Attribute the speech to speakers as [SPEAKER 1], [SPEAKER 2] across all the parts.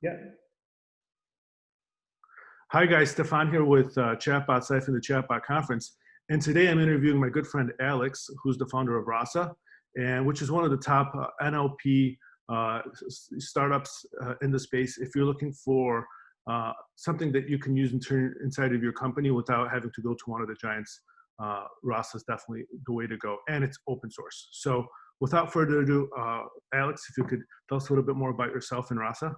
[SPEAKER 1] Yeah.
[SPEAKER 2] Hi guys, Stefan here with Chatbots Life in the Chatbot Conference. And today I'm interviewing my good friend Alex, who's the founder of Rasa, and which is one of the top NLP startups in the space. If you're looking for something that you can use inside of your company without having to go to one of the giants, Rasa is definitely the way to go. And it's open source. So without further ado, Alex, if you could tell us a little bit more about yourself and Rasa.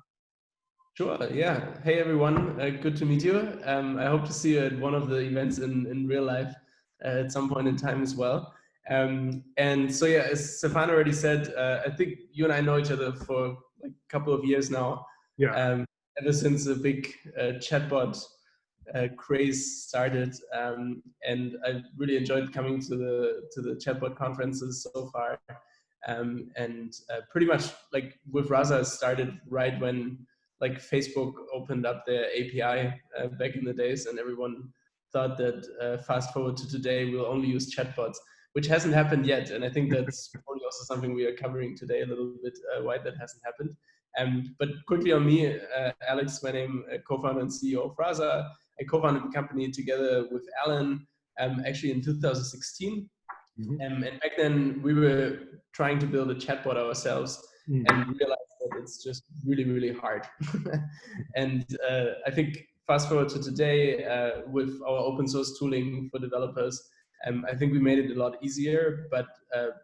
[SPEAKER 1] Sure. Yeah. Hey, everyone. Good to meet you. I hope to see you at one of the events in real life at some point in time as well. And so, yeah, as Stefan already said, I think you and I know each other for like a couple of years now.
[SPEAKER 2] Yeah.
[SPEAKER 1] Ever since the big chatbot craze started, and I really enjoyed coming to the chatbot conferences so far. And pretty much like with Rasa started right when like Facebook opened up their API back in the days, and everyone thought that fast forward to today, we'll only use chatbots, which hasn't happened yet. And I think that's probably also something we are covering today a little bit, why that hasn't happened. But quickly on me, Alex, my name, co-founder and CEO of Rasa. I co-founded the company together with Alan, actually in 2016.
[SPEAKER 2] Mm-hmm.
[SPEAKER 1] And back then we were trying to build a chatbot ourselves and realized that it's just really, really hard. And I think fast forward to today with our open source tooling for developers, I think we made it a lot easier, but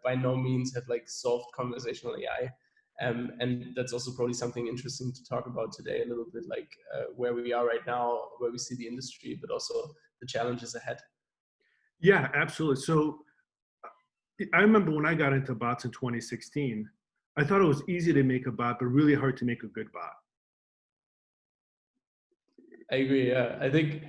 [SPEAKER 1] by no means have like solved conversational AI. And that's also probably something interesting to talk about today, a little bit like where we are right now, where we see the industry, but also the challenges ahead.
[SPEAKER 2] Yeah, absolutely. So I remember when I got into bots in 2016, I thought it was easy to make a bot, but really hard to make a good bot.
[SPEAKER 1] I agree. Yeah, I think.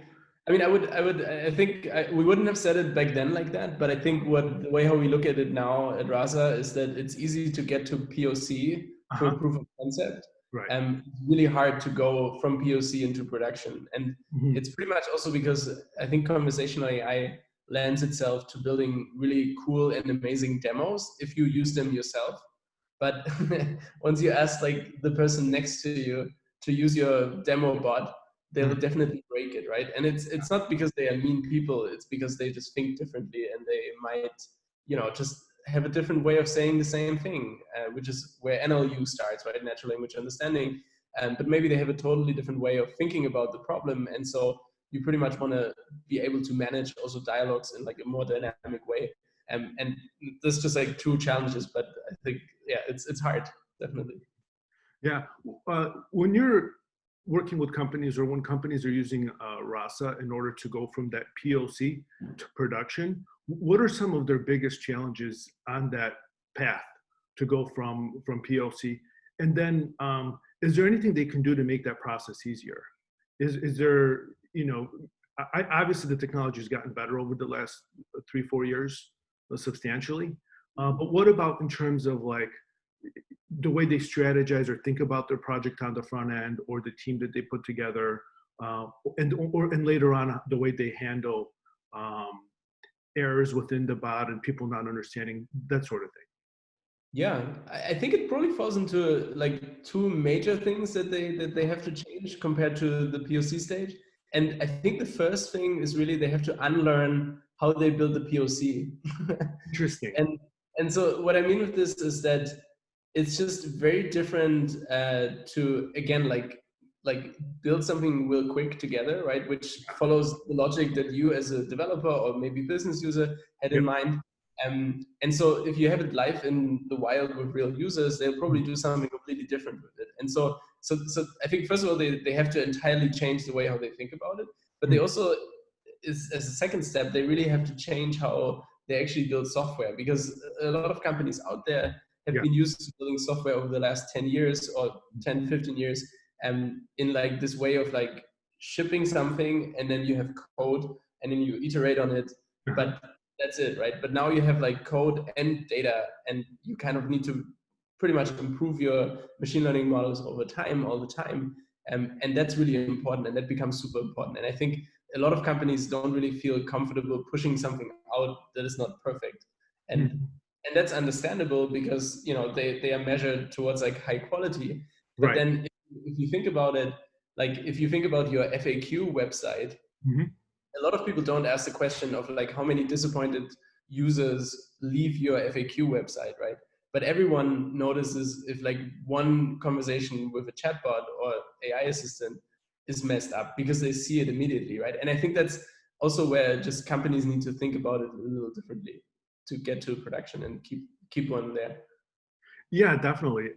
[SPEAKER 1] I mean, I think we wouldn't have said it back then like that, but I think the way how we look at it now at Rasa is that it's easy to get to POC, full proof of concept.
[SPEAKER 2] Right.
[SPEAKER 1] It's really hard to go from POC into production, and it's pretty much also because I think conversational AI lends itself to building really cool and amazing demos if you use them yourself. But once you ask like the person next to you to use your demo bot, they'll definitely break it, right? And it's not because they are mean people, it's because they just think differently, and they might, just have a different way of saying the same thing, which is where NLU starts, right? Natural language understanding. But maybe they have a totally different way of thinking about the problem. And so you pretty much want to be able to manage also dialogues in like a more dynamic way. And there's just like two challenges, but I think, yeah, it's hard, definitely.
[SPEAKER 2] Yeah. When you're working with companies, or when companies are using Rasa in order to go from that POC to production, what are some of their biggest challenges on that path to go from POC? And then is there anything they can do to make that process easier? Is there, obviously the technology has gotten better over the last 3-4 years substantially. But what about in terms of like the way they strategize or think about their project on the front end, or the team that they put together, and later on the way they handle errors within the bot and people not understanding, that sort of thing?
[SPEAKER 1] Yeah, I think it probably falls into like two major things that they have to change compared to the POC stage. And I think the first thing is really they have to unlearn how they build the POC.
[SPEAKER 2] Interesting.
[SPEAKER 1] And so what I mean with this is that it's just very different to, again, like build something real quick together, right? Which follows the logic that you as a developer or maybe business user had in mind. And so if you have it live in the wild with real users, they'll probably do something completely different with it. And so I think first of all, they have to entirely change the way how they think about it. But they also, as a second step, they really have to change how they actually build software, because a lot of companies out there have been used to building software over the last 10 years or 10, 15 years, in like this way of like shipping something, and then you have code and then you iterate on it. But that's it, right? But now you have like code and data, and you kind of need to pretty much improve your machine learning models over time, all the time. And that's really important, and that becomes super important. And I think a lot of companies don't really feel comfortable pushing something out that is not perfect. And that's understandable, because they are measured towards like high quality. But then if if you think about it, like if you think about your FAQ website,
[SPEAKER 2] Mhm.
[SPEAKER 1] a lot of people don't ask the question of like how many disappointed users leave your FAQ website, right? But everyone notices if like one conversation with a chatbot or AI assistant is messed up because they see it immediately, right? And I think that's also where just companies need to think about it a little differently to get to production and keep one there.
[SPEAKER 2] Yeah, definitely.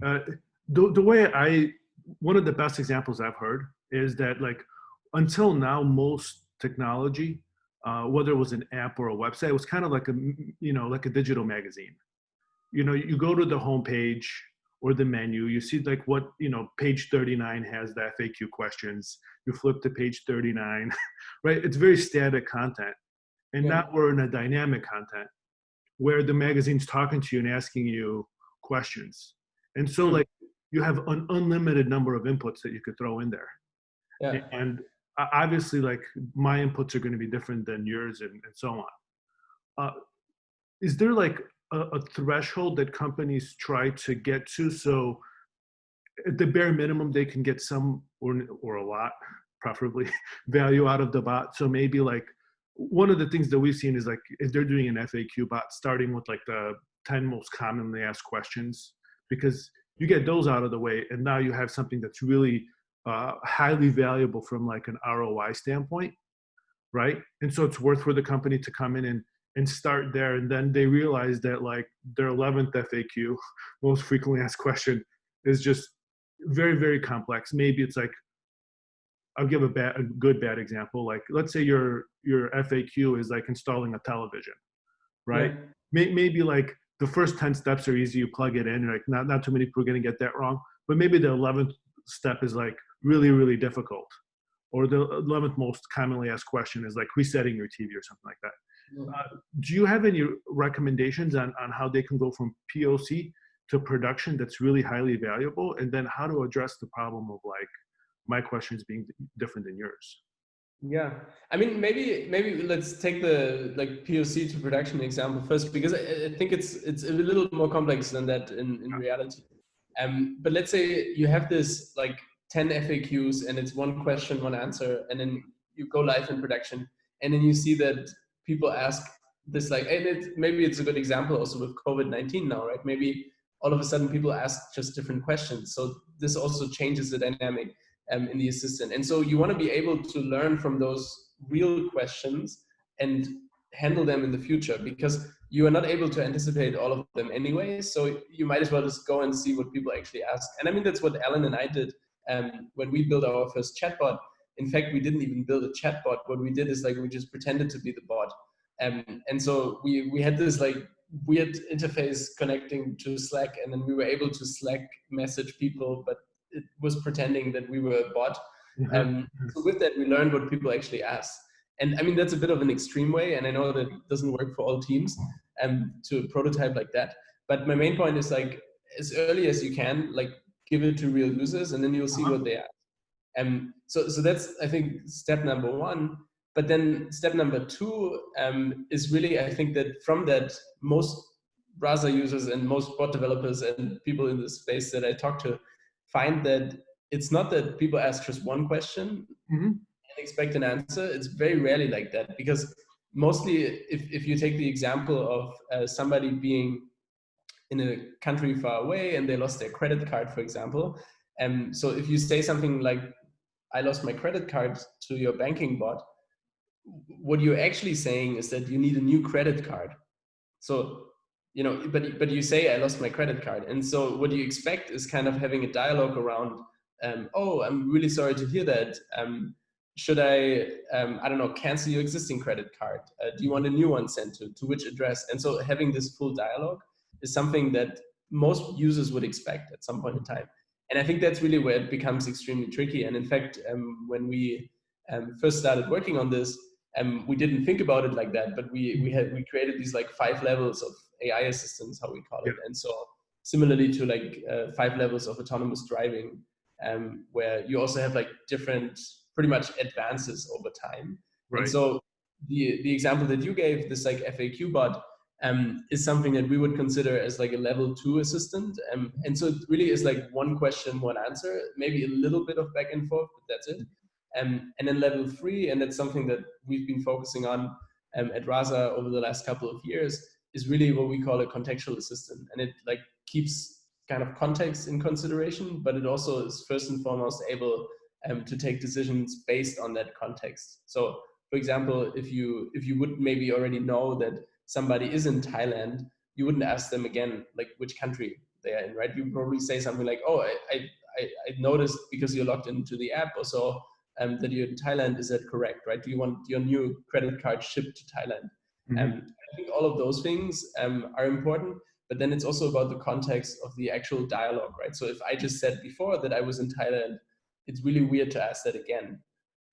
[SPEAKER 2] The way one of the best examples I've heard is that like until now, most technology, whether it was an app or a website, was kind of like like a digital magazine. You go to the homepage or the menu, you see like what, page 39 has the FAQ questions. You flip to page 39, right? It's very static content. And
[SPEAKER 1] Yeah.
[SPEAKER 2] now we're in a dynamic content where the magazine's talking to you and asking you questions. And so like you have an unlimited number of inputs that you could throw in there.
[SPEAKER 1] Yeah.
[SPEAKER 2] And obviously like my inputs are going to be different than yours and so on. Is there like a threshold that companies try to get to so at the bare minimum they can get some or a lot preferably value out of the bot? So maybe like one of the things that we've seen is like if they're doing an FAQ bot starting with like the 10 most commonly asked questions, because you get those out of the way and now you have something that's really highly valuable from like an ROI standpoint, right? And so it's worth for the company to come in and start there, and then they realize that like their 11th FAQ, most frequently asked question, is just very, very complex. Maybe it's like, I'll give a good bad example. Like let's say your FAQ is like installing a television, right?
[SPEAKER 1] Yeah.
[SPEAKER 2] Maybe like the first 10 steps are easy, you plug it in, like not too many people are going to get that wrong, but maybe the 11th step is like really, really difficult, or the 11th most commonly asked question is like resetting your TV or something like that. Do you have any recommendations on how they can go from POC to production that's really highly valuable, and then how to address the problem of like my questions being different than yours?
[SPEAKER 1] Yeah, I mean, maybe let's take the like POC to production example first, because I think it's a little more complex than that in reality. But let's say you have this like 10 FAQs and it's one question, one answer, and then you go live in production, and then you see that people ask this like, and maybe it's a good example also with COVID-19 now, right? Maybe all of a sudden people ask just different questions. So this also changes the dynamic in the assistant. And so you want to be able to learn from those real questions and handle them in the future, because you are not able to anticipate all of them anyway. So you might as well just go and see what people actually ask. And I mean, that's what Alan and I did when we built our first chatbot. In fact, we didn't even build a chatbot. What we did is like we just pretended to be the bot. And so we had this like weird interface connecting to Slack, and then we were able to Slack message people, but it was pretending that we were a bot. So with that, we learned what people actually ask. And I mean, that's a bit of an extreme way, and I know that doesn't work for all teams to prototype like that. But my main point is like, as early as you can, like give it to real users, and then you'll see what they ask. So that's, I think, step number one. But then step number two is really, I think that from that, most Rasa users and most bot developers and people in this space that I talk to find that it's not that people ask just one question and expect an answer. It's very rarely like that, because mostly if you take the example of somebody being in a country far away and they lost their credit card, for example. So if you say something like, I lost my credit card to your banking bot, what you're actually saying is that you need a new credit card. So, but you say I lost my credit card. And so what you expect is kind of having a dialogue around, oh, I'm really sorry to hear that. Should I don't know, cancel your existing credit card? Do you want a new one sent to which address? And so having this full dialogue is something that most users would expect at some point in time. And I think that's really where it becomes extremely tricky. And in fact, when we first started working on this, we didn't think about it like that, but we created these like 5 levels of AI assistance, how we call it. And so similarly to like 5 levels of autonomous driving, where you also have like different pretty much advances over time.
[SPEAKER 2] Right.
[SPEAKER 1] And so the example that you gave, this like FAQ bot, is something that we would consider as like a level 2 assistant. And so it really is like one question, one answer, maybe a little bit of back and forth, but that's it. And then level 3, and that's something that we've been focusing on at Rasa over the last couple of years, is really what we call a contextual assistant. And it like keeps kind of context in consideration, but it also is first and foremost able to take decisions based on that context. So for example, if you would maybe already know that somebody is in Thailand, you wouldn't ask them again like which country they are in, right? You probably say something like, "Oh, I noticed because you're logged into the app or so that you're in Thailand. Is that correct, right? Do you want your new credit card shipped to Thailand?" I think all of those things are important, but then it's also about the context of the actual dialogue, right? So if I just said before that I was in Thailand, it's really weird to ask that again.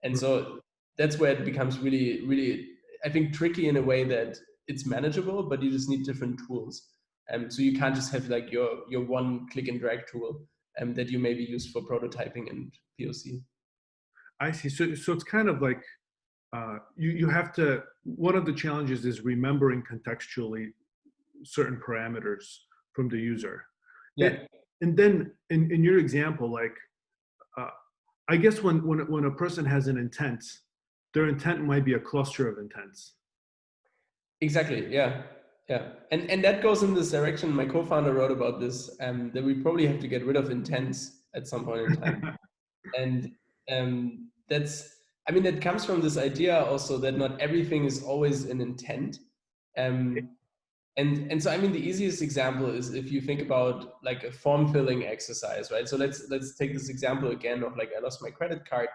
[SPEAKER 1] And so that's where it becomes really, really, I think, tricky in a way that it's manageable, but you just need different tools. So you can't just have like your one click and drag tool that you maybe use for prototyping and POC.
[SPEAKER 2] I see. So it's kind of like you have to. One of the challenges is remembering contextually certain parameters from the user.
[SPEAKER 1] Yeah.
[SPEAKER 2] And then in your example, like I guess when a person has an intent, their intent might be a cluster of intents.
[SPEAKER 1] Exactly. Yeah. Yeah. And that goes in this direction. My co-founder wrote about this, that we probably have to get rid of intents at some point in time. And that's, I mean, that comes from this idea also that not everything is always an intent. And so, I mean, the easiest example is if you think about like a form filling exercise, right? So let's take this example again of like, I lost my credit card.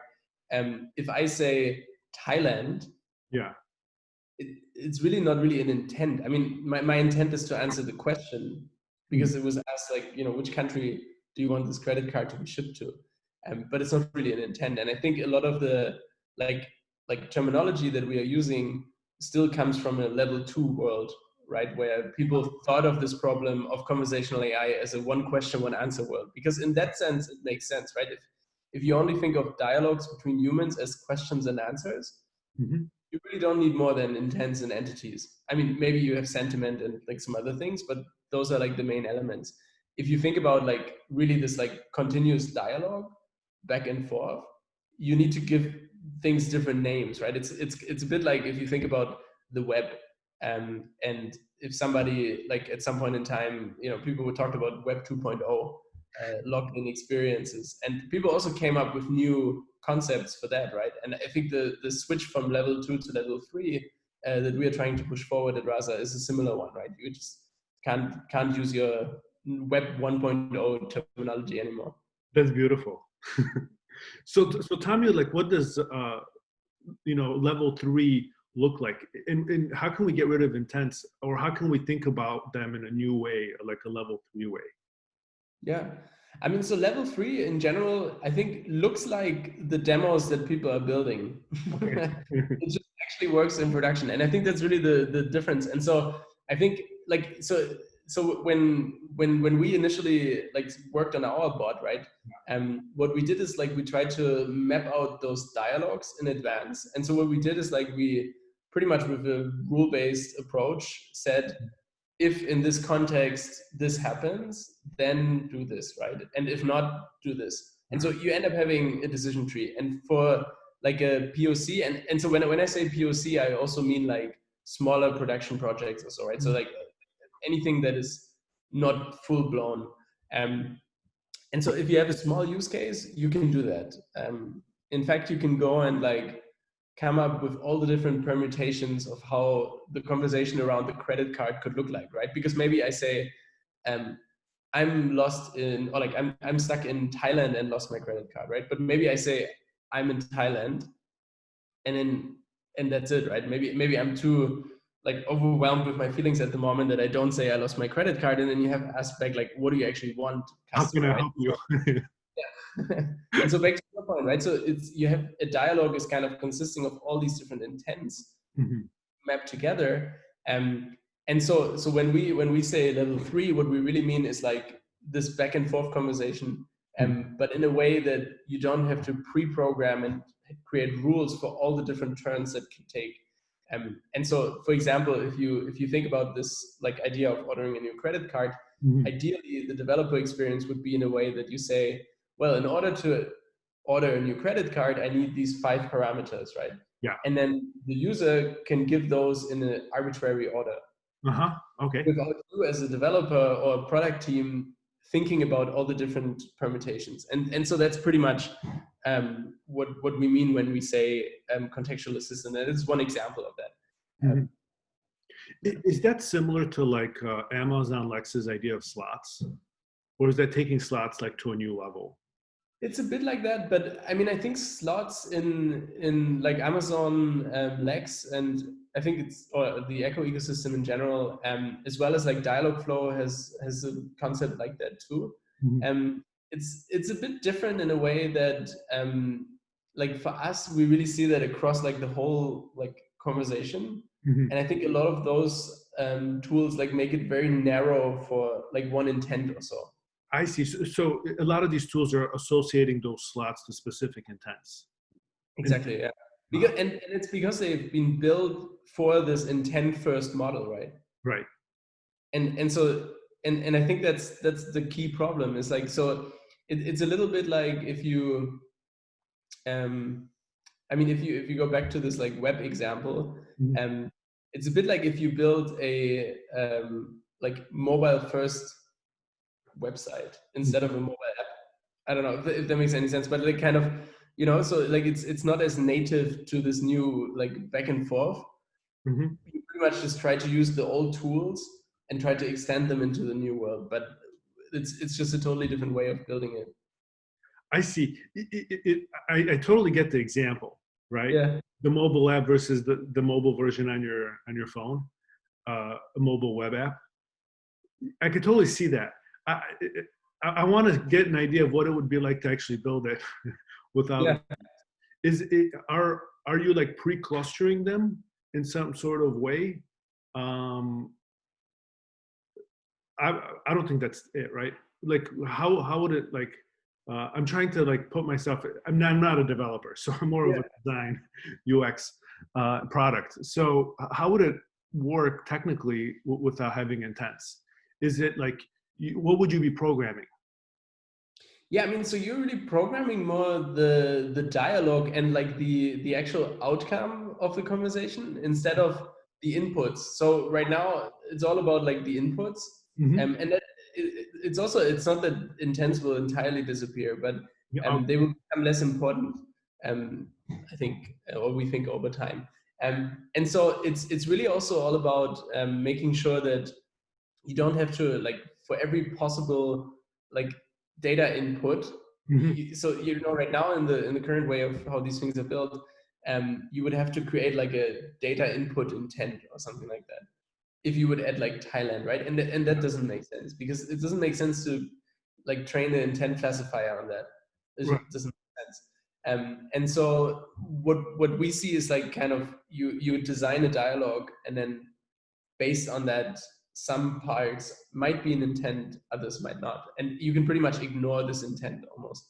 [SPEAKER 1] If I say Thailand,
[SPEAKER 2] Yeah.
[SPEAKER 1] it's really not really an intent. I mean, my intent is to answer the question because it was asked like, which country do you want this credit card to be shipped to? But it's not really an intent. And I think a lot of the like terminology that we are using still comes from a level 2 world, right? Where people thought of this problem of conversational AI as a one question, one answer world. Because in that sense, it makes sense, right? If you only think of dialogues between humans as questions and answers, you really don't need more than intents and entities. I mean, maybe you have sentiment and like some other things, but those are like the main elements. If you think about like really this like continuous dialogue back and forth, you need to give things different names, right? It's a bit like if you think about the web, and if somebody like at some point in time, people would talk about Web 2.0, logged in experiences, and people also came up with new concepts for that, right? And I think the switch from level 2 to level 3 that we are trying to push forward at Rasa is a similar one, right? You just can't use your Web 1.0 terminology anymore.
[SPEAKER 2] That's beautiful. So tell me, like, what does level 3 look like, and how can we get rid of intents, or how can we think about them in a new way, like a level 3 way?
[SPEAKER 1] Yeah. I mean, so level 3 in general, I think looks like the demos that people are building. It just actually works in production. And I think that's really the difference. And so I think like, so when we initially like worked on our bot, right? What we did is like, we tried to map out those dialogues in advance. And so what we did is like, we pretty much with a rule-based approach said, if in this context this happens, then do this, right? And if not, do this. And so you end up having a decision tree. And for like a POC, and so when I say POC, I also mean like smaller production projects or so, right? So like anything that is not full blown. And so if you have a small use case, you can do that. In fact, you can go and like come up with all the different permutations of how the conversation around the credit card could look like, right? Because maybe I say, I'm lost in, or like I'm stuck in Thailand and lost my credit card, right? But maybe I say I'm in Thailand, and that's it, right? Maybe I'm too like overwhelmed with my feelings at the moment that I don't say I lost my credit card, and then you have asked back like, what do you actually want,
[SPEAKER 2] How can
[SPEAKER 1] customer,
[SPEAKER 2] I
[SPEAKER 1] right?
[SPEAKER 2] help you?
[SPEAKER 1] Yeah. And so back to your point, right? So you have a dialogue is kind of consisting of all these different intents mapped together. And so when we say level 3, what we really mean is like this back and forth conversation, but in a way that you don't have to pre-program and create rules for all the different turns that can take. And so, for example, if you think about this like idea of ordering a new credit card,
[SPEAKER 2] Mhm.
[SPEAKER 1] ideally the developer experience would be in a way that you say, well, in order to order a new credit card, I need these 5 parameters, right?
[SPEAKER 2] Yeah.
[SPEAKER 1] And then the user can give those in an arbitrary order
[SPEAKER 2] Uh-huh. Okay.
[SPEAKER 1] without you as a developer or a product team thinking about all the different permutations. And so that's pretty much what we mean when we say contextual assistant. And it's one example of that.
[SPEAKER 2] Mhm. Is that similar to like Amazon Lex's idea of slots? Or is that taking slots like to a new level?
[SPEAKER 1] It's a bit like that, but I mean, I think slots in like Amazon Lex, and I think it's or the Echo ecosystem in general, as well as like Dialogflow has a concept like that too.
[SPEAKER 2] Mhm.
[SPEAKER 1] It's a bit different in a way that like for us, we really see that across like the whole like conversation,
[SPEAKER 2] Mhm.
[SPEAKER 1] and I think a lot of those tools like make it very narrow for like one intent or so.
[SPEAKER 2] I see. So a lot of these tools are associating those slots to specific intents. And
[SPEAKER 1] Exactly, yeah. Because and it's because they've been built for this intent first model, right?
[SPEAKER 2] right.
[SPEAKER 1] And so and I think that's the key problem. Is like so it's a little bit like if you I mean if you go back to this like web example,
[SPEAKER 2] Mhm.
[SPEAKER 1] it's a bit like if you build a like mobile first website instead of a mobile app. I don't know if that makes any sense, but like kind of, you know, so like it's not as native to this new like back and forth.
[SPEAKER 2] Mhm.
[SPEAKER 1] You pretty much just try to use the old tools and try to extend them into the new world, but it's just a totally different way of building it.
[SPEAKER 2] I see. I totally get the example, right?
[SPEAKER 1] Yeah,
[SPEAKER 2] The mobile app versus the mobile version on your phone, a mobile web app. I could totally see that. I I want to get an idea of what it would be like to actually build it without.
[SPEAKER 1] yeah.
[SPEAKER 2] Is it are you like pre-clustering them in some sort of way? Um, I don't think that's it, right? Like how would it like? I'm trying to like put myself. I'm not a developer, so I'm more of
[SPEAKER 1] Yeah.
[SPEAKER 2] a design UX product. So how would it work technically without having intents? Is it like what would you be programming?
[SPEAKER 1] Yeah, I mean, so you're really programming more the dialogue and like the actual outcome of the conversation instead of the inputs. So right now it's all about like the inputs,
[SPEAKER 2] Mm-hmm.
[SPEAKER 1] and that it's also it's not that intents will entirely disappear, but
[SPEAKER 2] Yeah,
[SPEAKER 1] they will become less important. I think, or we think over time. And so it's really also all about making sure that you don't have to like for every possible like data input.
[SPEAKER 2] mm-hmm.
[SPEAKER 1] So you know right now in the current way of how these things are built, you would have to create like a data input intent or something like that if you would add like Thailand, right? And that doesn't make sense because it doesn't make sense to like train an intent classifier on that. It
[SPEAKER 2] Right.
[SPEAKER 1] just doesn't make sense. And so what we see is like kind of you design a dialogue and then based on that, some parts might be an intent, others might not. And you can pretty much ignore this intent almost.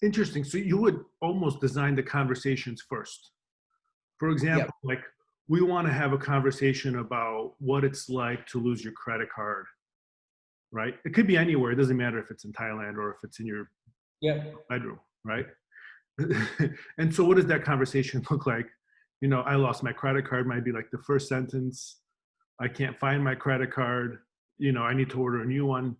[SPEAKER 2] Interesting. So you would almost design the conversations first. For
[SPEAKER 1] Yeah.
[SPEAKER 2] example, like we want to have a conversation about what it's like to lose your credit card, right? It could be anywhere. It doesn't matter if it's in Thailand or if it's in your
[SPEAKER 1] Yeah.
[SPEAKER 2] bedroom, right? And so what does that conversation look like? You know, I lost my credit card might be like the first sentence. I can't find my credit card. You know, I need to order a new one.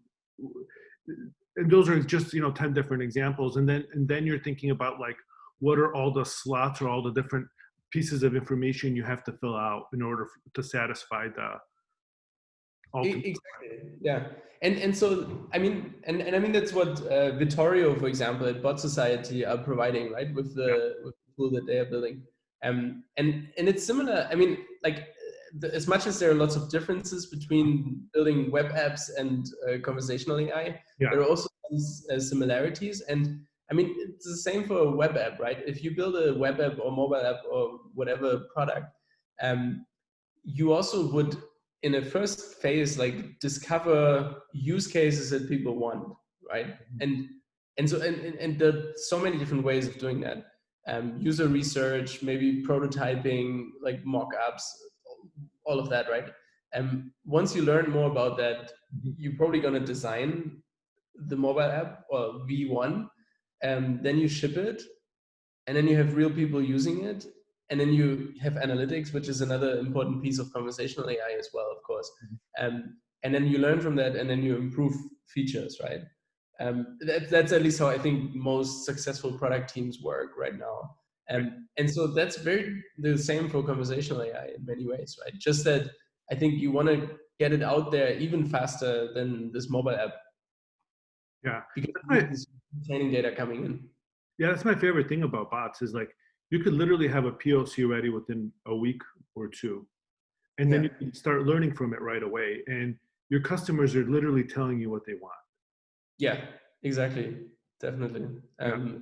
[SPEAKER 2] And those are just, you know, 10 different examples. And then you're thinking about like, what are all the slots or all the different pieces of information you have to fill out in order to satisfy the ultimate.
[SPEAKER 1] Exactly. Yeah. And so I mean that's what Vittorio, for example, at Bot Society are providing, right,
[SPEAKER 2] Yeah.
[SPEAKER 1] with the tool that they are building. And it's similar. I mean, like as much as there are lots of differences between building web apps and conversational AI,
[SPEAKER 2] Yeah.
[SPEAKER 1] there are also some similarities. And I mean, it's the same for a web app, right? If you build a web app or mobile app or whatever product, you also would in a first phase like discover use cases that people want, right? And so and there are so many different ways of doing that. user research, maybe prototyping, like mock-ups, all of that, right? Once you learn more about that, you're probably going to design the mobile app or V1, and then you ship it, and then you have real people using it, and then you have analytics, which is another important piece of conversational AI as well, of course. And then you learn from that, and then you improve features, right? That's at least how I think most successful product teams work right now. And so that's very the same for conversational AI in many ways, right? Just that I think you want to get it out there even faster than this mobile app,
[SPEAKER 2] Yeah.
[SPEAKER 1] because you need this training data coming in.
[SPEAKER 2] Yeah, that's my favorite thing about bots is like you could literally have a POC ready within a week or two, and then
[SPEAKER 1] Yeah.
[SPEAKER 2] you can start learning from it right away. And your customers are literally telling you what they want.
[SPEAKER 1] Yeah, exactly. Definitely.
[SPEAKER 2] Yeah.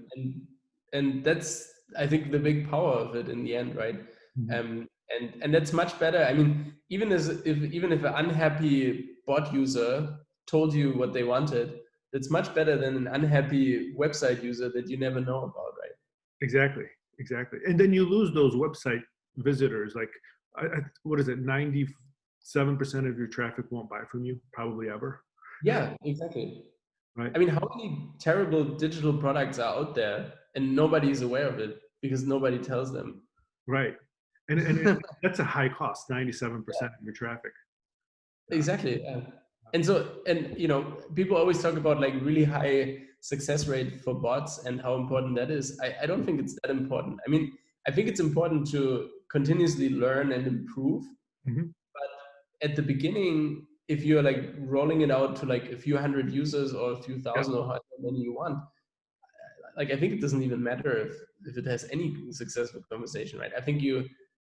[SPEAKER 1] And that's, I think, the big power of it in the end, right?
[SPEAKER 2] Mhm.
[SPEAKER 1] And that's much better. I mean, even if an unhappy bot user told you what they wanted, that's much better than an unhappy website user that you never know about, right?
[SPEAKER 2] Exactly. Exactly. And then you lose those website visitors. Like, what is it? 97% of your traffic won't buy from you, probably ever.
[SPEAKER 1] Yeah, exactly.
[SPEAKER 2] Right.
[SPEAKER 1] I mean, how many terrible digital products are out there and nobody is aware of it because nobody tells them?
[SPEAKER 2] Right. And that's a high cost, 97% of your traffic.
[SPEAKER 1] Exactly. Yeah. And so, and people always talk about like really high success rate for bots and how important that is. I don't think it's that important. I mean, I think it's important to continuously learn and improve.
[SPEAKER 2] Mhm.
[SPEAKER 1] But at the beginning, if you're like rolling it out to like a few hundred users or a few
[SPEAKER 2] Yeah.
[SPEAKER 1] thousand or however many you want, like I think it doesn't even matter if it has any successful conversation, right?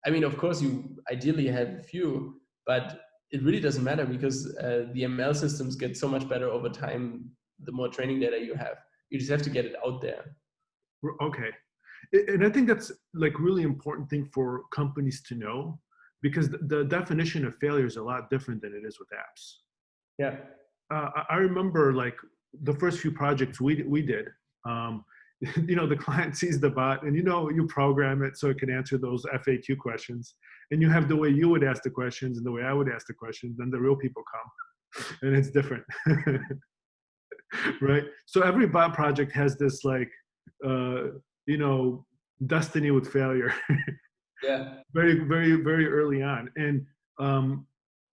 [SPEAKER 1] I mean, of course, you ideally have a few, but it really doesn't matter because the ML systems get so much better over time. The more training data you have, you just have to get it out there.
[SPEAKER 2] Okay. And I think that's like really important thing for companies to know, because the definition of failure is a lot different than it is with apps.
[SPEAKER 1] Yeah.
[SPEAKER 2] I remember like the first few projects we did. Um, the client sees the bot, and you program it so it can answer those FAQ questions, and you have the way you would ask the questions and the way I would ask the questions. Then the real people come, and it's different, right? So every bot project has this like, uh, you know, destiny with failure,
[SPEAKER 1] Yeah.
[SPEAKER 2] very, very, very early on. And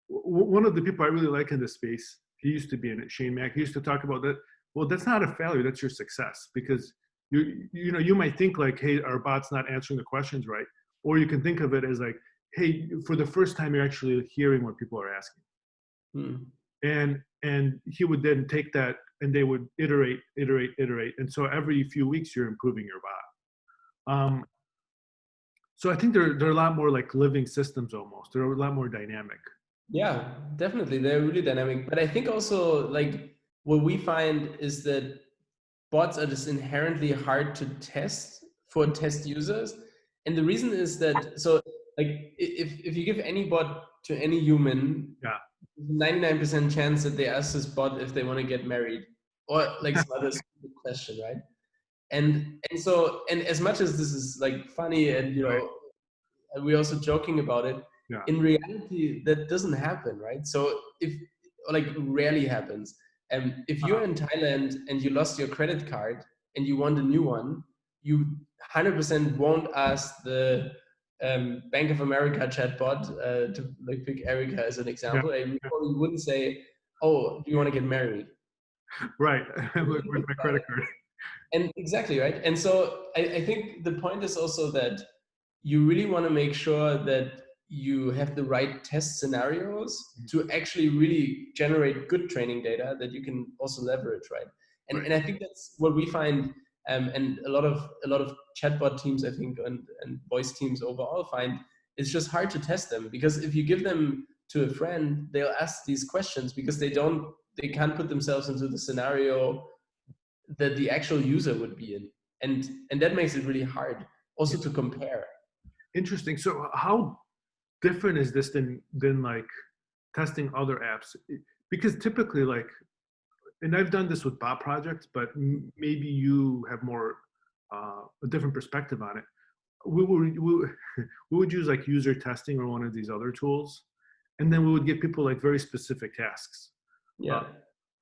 [SPEAKER 2] one of the people I really like in this space, he used to be in it, Shane Mack. He used to talk about that. Well, that's not a failure; that's your success, because you might think like, hey, our bot's not answering the questions right, or you can think of it as like, hey, for the first time, you're actually hearing what people are asking, and he would then take that and they would iterate, iterate, iterate, and so every few weeks you're improving your bot. So I think they're a lot more like living systems almost. They're a lot more dynamic.
[SPEAKER 1] Yeah, definitely. They're really dynamic. But I think also like what we find is that bots are just inherently hard to test for test users. And the reason is that, so like if you give any bot to any human,
[SPEAKER 2] Yeah.
[SPEAKER 1] 99% chance that they ask this bot if they want to get married or like some other stupid question, right? And as much as this is like funny and
[SPEAKER 2] Right.
[SPEAKER 1] we're also joking about it,
[SPEAKER 2] Yeah.
[SPEAKER 1] in reality that doesn't happen, right? So if like rarely happens, if you're in Thailand and you lost your credit card and you want a new one, you 100% won't ask the Bank of America chatbot to like pick Erica as an
[SPEAKER 2] Yeah.
[SPEAKER 1] example. And you probably wouldn't say, oh, do you want to get married?
[SPEAKER 2] Right. With my credit card.
[SPEAKER 1] And exactly, right? And so I think the point is also that you really want to make sure that you have the right test scenarios to actually really generate good training data that you can also leverage, right? And
[SPEAKER 2] Right.
[SPEAKER 1] and I think that's what we find, and a lot of chatbot teams, I think, and voice teams overall find it's just hard to test them, because if you give them to a friend, they'll ask these questions because they can't put themselves into the scenario that the actual user would be in, and that makes it really hard also to compare.
[SPEAKER 2] Interesting. So how different is this than like testing other apps? Because typically like, and I've done this with bot projects, but maybe you have more a different perspective on it. We would use like user testing or one of these other tools, and then we would give people like very specific tasks. Uh,
[SPEAKER 1] Yeah.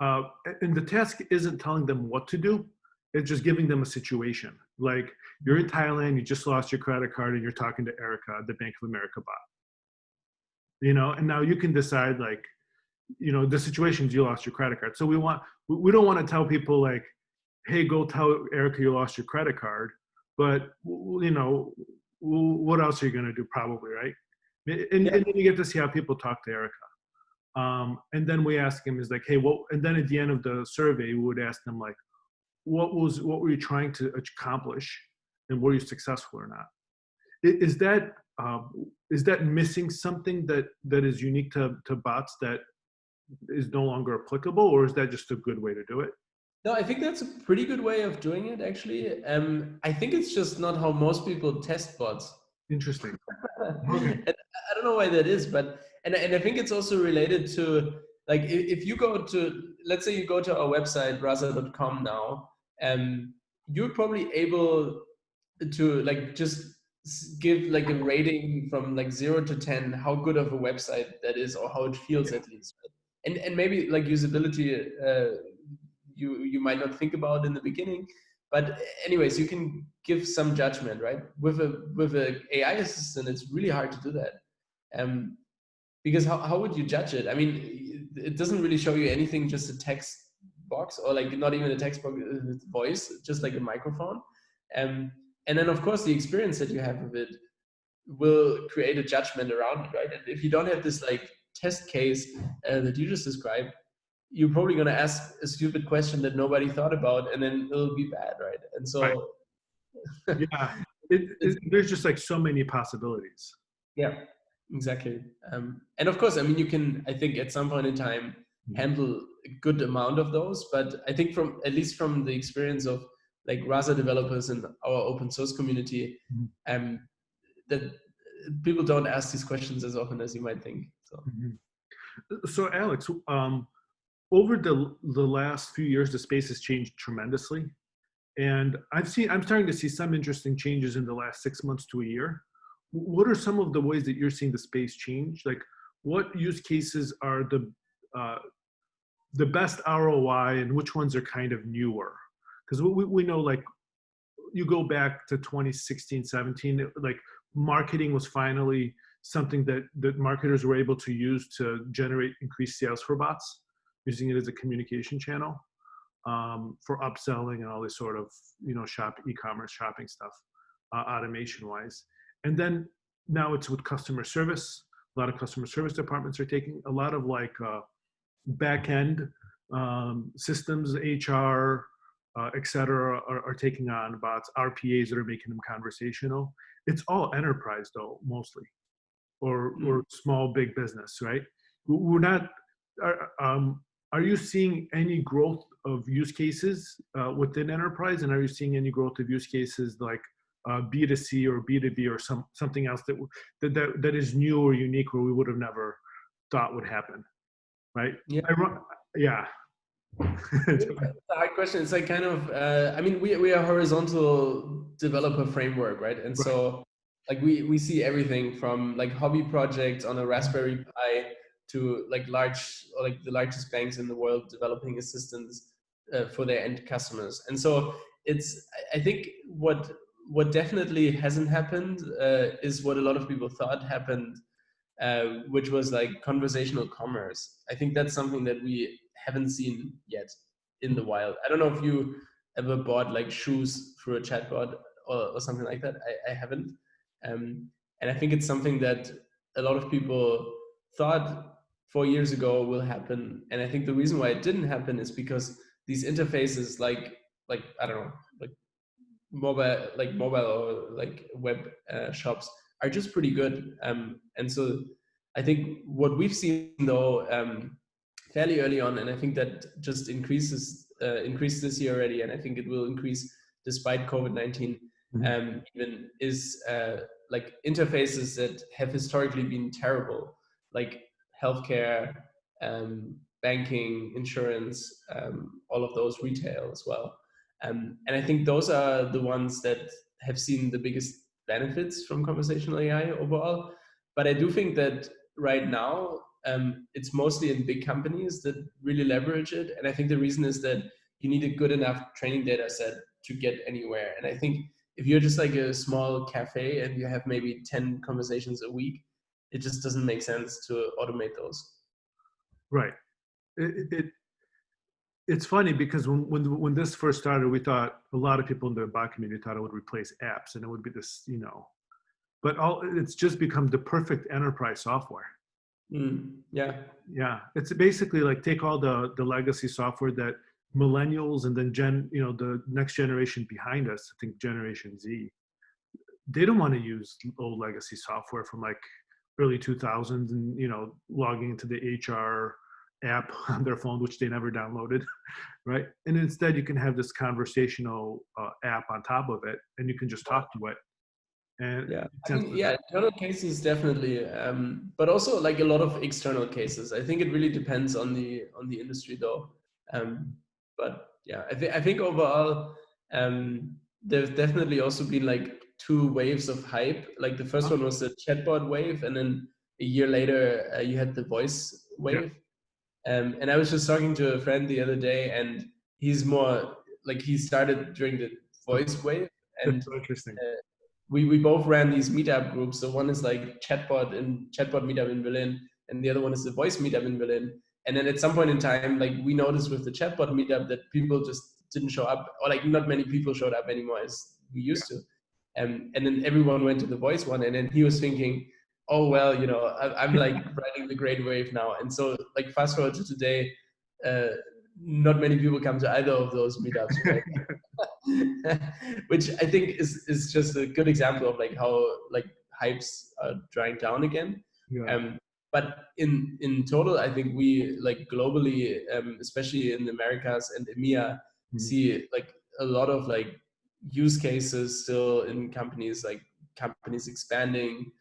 [SPEAKER 2] uh, and the task isn't telling them what to do; it's just giving them a situation. Like you're in Thailand, you just lost your credit card, and you're talking to Erica, the Bank of America bot. And now you can decide like, the situations you lost your credit card. So we don't want to tell people like, hey, go tell Erica you lost your credit card. But, what else are you going to do? Probably, right? And
[SPEAKER 1] Yeah.
[SPEAKER 2] then you get to see how people talk to Erica. And then we ask him is like, hey, and then at the end of the survey, we would ask them like, what were you trying to accomplish, and were you successful or not? Is that missing something that is unique to bots that is no longer applicable, or is that just a good way to do it?
[SPEAKER 1] No, I think that's a pretty good way of doing it, actually. I think it's just not how most people test bots.
[SPEAKER 2] Interesting. Okay.
[SPEAKER 1] And I don't know why that is, but and I think it's also related to like if you go to, let's say you go to our website rasa.com now, you're probably able to like just give like a rating from like 0 to 10 how good of a website that is, or how it feels
[SPEAKER 2] Yeah.
[SPEAKER 1] at least. And maybe like usability, you might not think about in the beginning, but anyways, you can give some judgment, right? With a AI assistant, it's really hard to do that, because how would you judge it? I mean, it doesn't really show you anything, just a text box, or like not even a text box, voice, just like a microphone. um, and then of course the experience that you have with it will create a judgment around it, right? And if you don't have this like test case that you just described, you're probably going to ask a stupid question that nobody thought about, and then it'll be bad, right? And
[SPEAKER 2] Right.
[SPEAKER 1] so
[SPEAKER 2] Yeah.
[SPEAKER 1] it's,
[SPEAKER 2] There's just like so many possibilities.
[SPEAKER 1] yeah, exactly. And of course, I mean, you can, I think at some point in time,
[SPEAKER 2] Mhm.
[SPEAKER 1] handle a good amount of those, but I think from, at least from the experience of like Rasa developers in our open source community,
[SPEAKER 2] Mhm.
[SPEAKER 1] um, that people don't ask these questions as often as you might think. So
[SPEAKER 2] Mhm. So Alex, over the last few years, the space has changed tremendously. And I'm starting to see some interesting changes in the last 6 months to a year. What are some of the ways that you're seeing the space change? Like, what use cases are uh, the best ROI, and which ones are kind of newer? Because we know, like, you go back to 2016, 17, like marketing was finally something that marketers were able to use to generate increased sales for bots, using it as a communication channel for upselling and all this sort of e-commerce shopping stuff, automation wise. And then now it's with customer service. A lot of customer service departments are taking a lot of like back end systems, HR, et cetera, are taking on bots, RPAs that are making them conversational. It's all enterprise though, mostly, or small, big business, right? We're not, are you seeing any growth of use cases within enterprise? And are you seeing any growth of use cases like B2C or B2B or something else that is new or unique, or we would have never thought would happen, right?
[SPEAKER 1] yeah.
[SPEAKER 2] Yeah.
[SPEAKER 1] It's a hard question. It's like kind of, I mean, we are a horizontal developer framework, right? And
[SPEAKER 2] Right.
[SPEAKER 1] so like we see everything from like hobby projects on a Raspberry Pi to like large, or like the largest banks in the world developing assistants for their end customers. And so it's, I think what definitely hasn't happened is what a lot of people thought happened, which was like conversational commerce. I think that's something that we haven't seen yet in the wild. I don't know if you ever bought like shoes through a chatbot or something like that. I haven't. And I think it's something that a lot of people thought 4 years ago will happen. And I think the reason why it didn't happen is because these interfaces like I don't know, mobile or like web shops are just pretty good. And so I think what we've seen though, fairly early on, and I think that just increased this year already, and I think it will increase despite COVID-19,
[SPEAKER 2] Mhm.
[SPEAKER 1] even is like interfaces that have historically been terrible, like healthcare, banking, insurance, all of those, retail as well. And I think those are the ones that have seen the biggest benefits from conversational AI overall. But I do think that right now, it's mostly in big companies that really leverage it. And I think the reason is that you need a good enough training data set to get anywhere. And I think if you're just like a small cafe and you have maybe 10 conversations a week, it just doesn't make sense to automate those.
[SPEAKER 2] Right. It's funny because when this first started, we thought a lot of people in the bot community thought it would replace apps and it would be this, but it's just become the perfect enterprise software.
[SPEAKER 1] Yeah.
[SPEAKER 2] Yeah, it's basically like take all the legacy software that millennials and then the next generation behind us, I think Generation Z, they don't want to use old legacy software from like early 2000s and logging into the HR app on their phone, which they never downloaded, right? And instead you can have this conversational app on top of it and you can just talk to it. And
[SPEAKER 1] yeah, I mean, yeah, internal cases definitely, but also like a lot of external cases. I think it really depends on the industry though. But yeah, I think overall, there's definitely also been like two waves of hype. Like the first one was the chatbot wave, and then a year later you had the voice wave. And I was just talking to a friend the other day, and he's more like he started during the voice wave, and
[SPEAKER 2] that's so interesting.
[SPEAKER 1] We both ran these meetup groups. So one is like chatbot meetup in Berlin, and the other one is the voice meetup in Berlin. And then at some point in time, like we noticed with the chatbot meetup that people just didn't show up, or like not many people showed up anymore as we used to. And then everyone went to the voice one, and then he was thinking, oh well, I'm like riding the great wave now. And so like fast forward to today, not many people come to either of those meetups, right? Which I think is just a good example of like how like hypes are drying down again.
[SPEAKER 2] Yeah.
[SPEAKER 1] But in total, I think we like globally, especially in the Americas and EMEA, see like a lot of like use cases still in companies, like companies expanding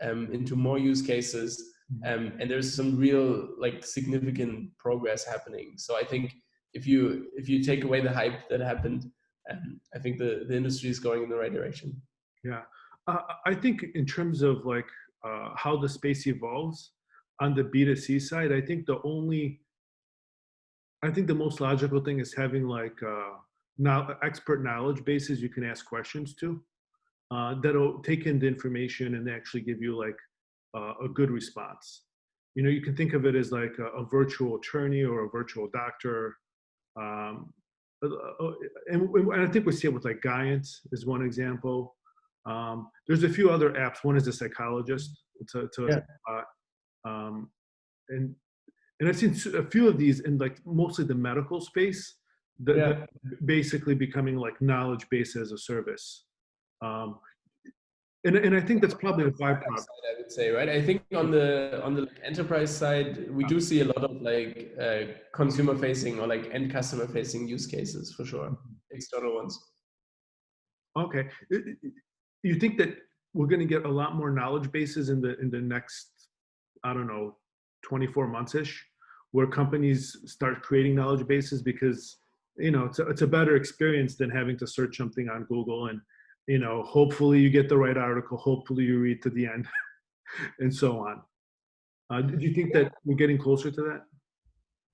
[SPEAKER 1] into more use cases. And there's some real like significant progress happening. So I think if you take away the hype that happened, I think the industry is going in the right direction.
[SPEAKER 2] Yeah, I think in terms of like how the space evolves on the B2C side, I think the most logical thing is having like now expert knowledge bases you can ask questions to that'll take in the information and actually give you like a good response. You can think of it as like a virtual attorney or a virtual doctor. And I think we see it with like Giant is one example. There's a few other apps. One is a psychologist. And I've seen a few of these in like mostly the medical space that basically becoming like knowledge base as a service. And I think that's probably a byproduct.
[SPEAKER 1] I would say, right? I think on the like enterprise side, we do see a lot of like consumer facing or like end customer facing use cases for sure, external ones.
[SPEAKER 2] Okay, you think that we're going to get a lot more knowledge bases in the next, I don't know, 24 months-ish, where companies start creating knowledge bases because it's a better experience than having to search something on Google and hopefully you get the right article, hopefully you read to the end, and so on. Do you think that we're getting closer to that?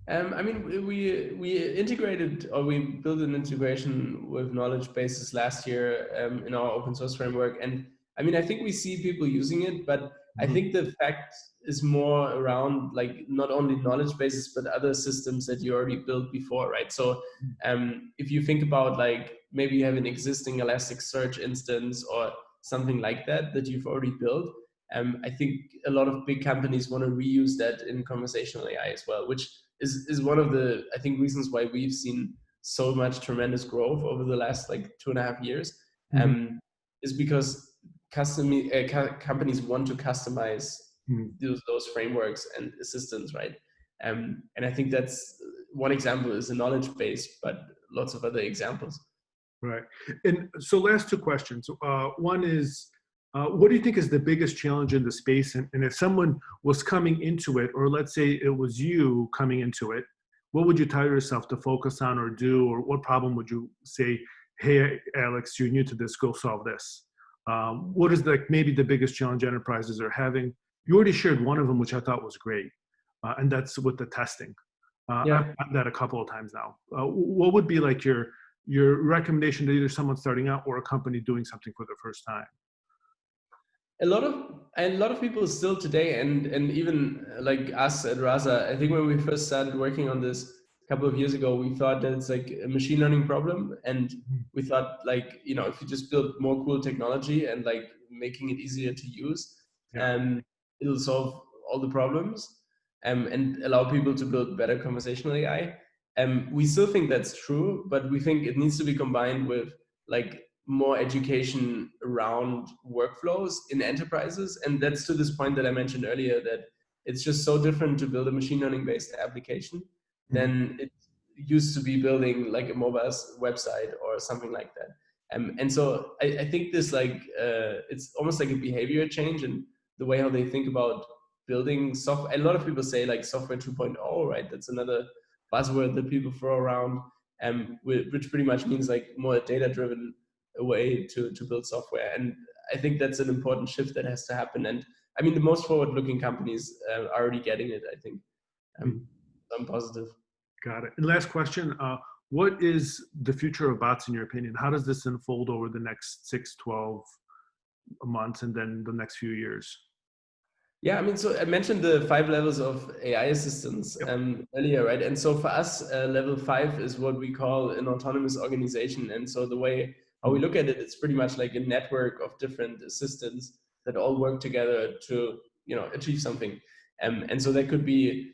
[SPEAKER 1] I mean, we integrated, or we built an integration with knowledge bases last year in our open source framework. And I mean, I think we see people using it, but I think the fact is more around like not only knowledge bases, but other systems that you already built before, right? So if you think about like maybe you have an existing Elasticsearch instance or something like that you've already built, I think a lot of big companies want to reuse that in conversational AI as well, which is one of the, I think, reasons why we've seen so much tremendous growth over the last like 2.5 years, is because companies want to customize those frameworks and assistants, right? And I think that's one example is a knowledge base, but lots of other examples.
[SPEAKER 2] Right. And so last two questions. One is, what do you think is the biggest challenge in the space? And if someone was coming into it, or let's say it was you coming into it, what would you tell yourself to focus on or do, or what problem would you say, hey, Alex, you're new to this, go solve this? What is maybe the biggest challenge enterprises are having? You already shared one of them, which I thought was great, and that's with the testing.
[SPEAKER 1] Yeah.
[SPEAKER 2] I've done that a couple of times now. What would be like your recommendation to either someone starting out or a company doing something for the first time?
[SPEAKER 1] A lot of people still today, and even like us at Rasa, I think when we first started working on this a couple of years ago, we thought that it's like a machine learning problem, and we thought like, you know, if you just build more cool technology and like making it easier to use, it'll solve all the problems, and allow people to build better conversational AI. We still think that's true, but we think it needs to be combined with like more education around workflows in enterprises. And that's to this point that I mentioned earlier, that it's just so different to build a machine learning based application than it used to be building like a mobile website or something like that. And so I think this it's almost like a behavior change in the way how they think about building software. A lot of people say like software 2.0, right? That's another buzzword that people throw around, which pretty much means like more data driven a way to build software. And I think that's an important shift that has to happen. And I mean, the most forward-looking companies are already getting it, I think. I'm positive.
[SPEAKER 2] Got it. And last question, what is the future of bots in your opinion? How does this unfold over the next 6, 12 months and then the next few years?
[SPEAKER 1] Yeah, I mean, so I mentioned the 5 levels of AI assistance earlier, right? And so for us, level 5 is what we call an autonomous organization. And so the way how we look at it, it's pretty much like a network of different assistants that all work together to, you know, achieve something. And so that could be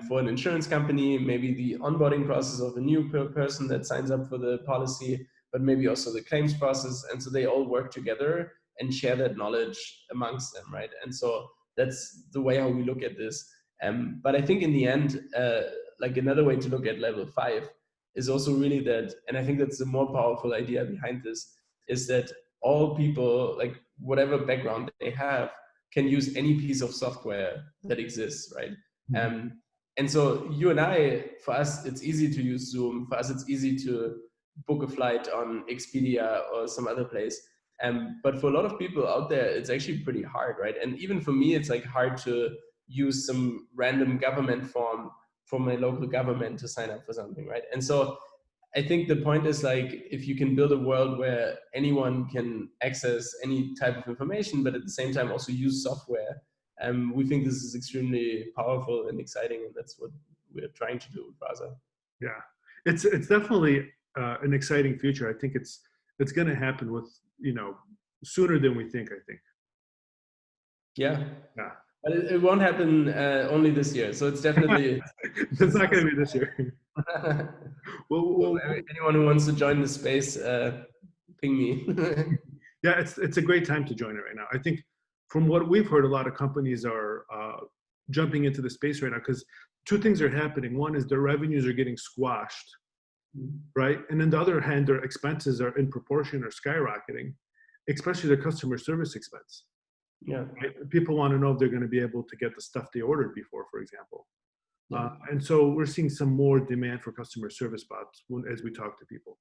[SPEAKER 1] for an insurance company, maybe the onboarding process of a new person that signs up for the policy, but maybe also the claims process. And so they all work together and share that knowledge amongst them, right? And so that's the way how we look at this. But I think in the end, like another way to look at level 5 is also really that, and I think that's the more powerful idea behind this, is that all people, like whatever background they have, can use any piece of software that exists, right? And so you and I, for us, it's easy to use Zoom. For us, it's easy to book a flight on Expedia or some other place. But for a lot of people out there, it's actually pretty hard, right? And even for me, it's like hard to use some random government form for my local government to sign up for something, right? And so I think the point is like, if you can build a world where anyone can access any type of information, but at the same time also use software, we think this is extremely powerful and exciting, and that's what we're trying to do with Rasa.
[SPEAKER 2] Yeah, it's definitely an exciting future. I think it's going to happen with, you know, sooner than we think, I think.
[SPEAKER 1] Yeah. But it won't happen only this year. So it's definitely...
[SPEAKER 2] It's not going to be this year.
[SPEAKER 1] well, anyone who wants to join the space, ping me.
[SPEAKER 2] Yeah, it's a great time to join it right now. I think from what we've heard, a lot of companies are jumping into the space right now because 2 things are happening. One is their revenues are getting squashed, right? And on the other hand, their expenses are in proportion or skyrocketing, especially their customer service expense.
[SPEAKER 1] Yeah.
[SPEAKER 2] Right? People want to know if they're going to be able to get the stuff they ordered before, for example. And so we're seeing some more demand for customer service bots as we talk to people.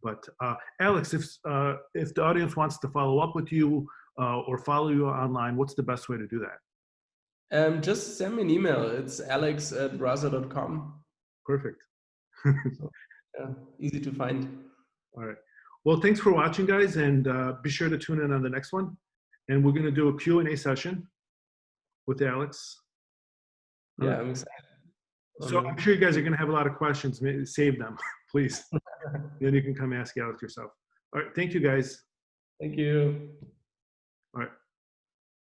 [SPEAKER 2] But Alex, if the audience wants to follow up with you or follow you online, what's the best way to do that?
[SPEAKER 1] Just send me an email. It's alex@rasa.com.
[SPEAKER 2] Perfect.
[SPEAKER 1] So, yeah, easy to find.
[SPEAKER 2] All right. Well, thanks for watching, guys, and be sure to tune in on the next one. And we're going to do a Q&A session with Alex.
[SPEAKER 1] Yeah, I'm excited.
[SPEAKER 2] So I'm sure you guys are going to have a lot of questions. Maybe save them, please. Then you can come ask Alex yourself. All right. Thank you, guys.
[SPEAKER 1] Thank you.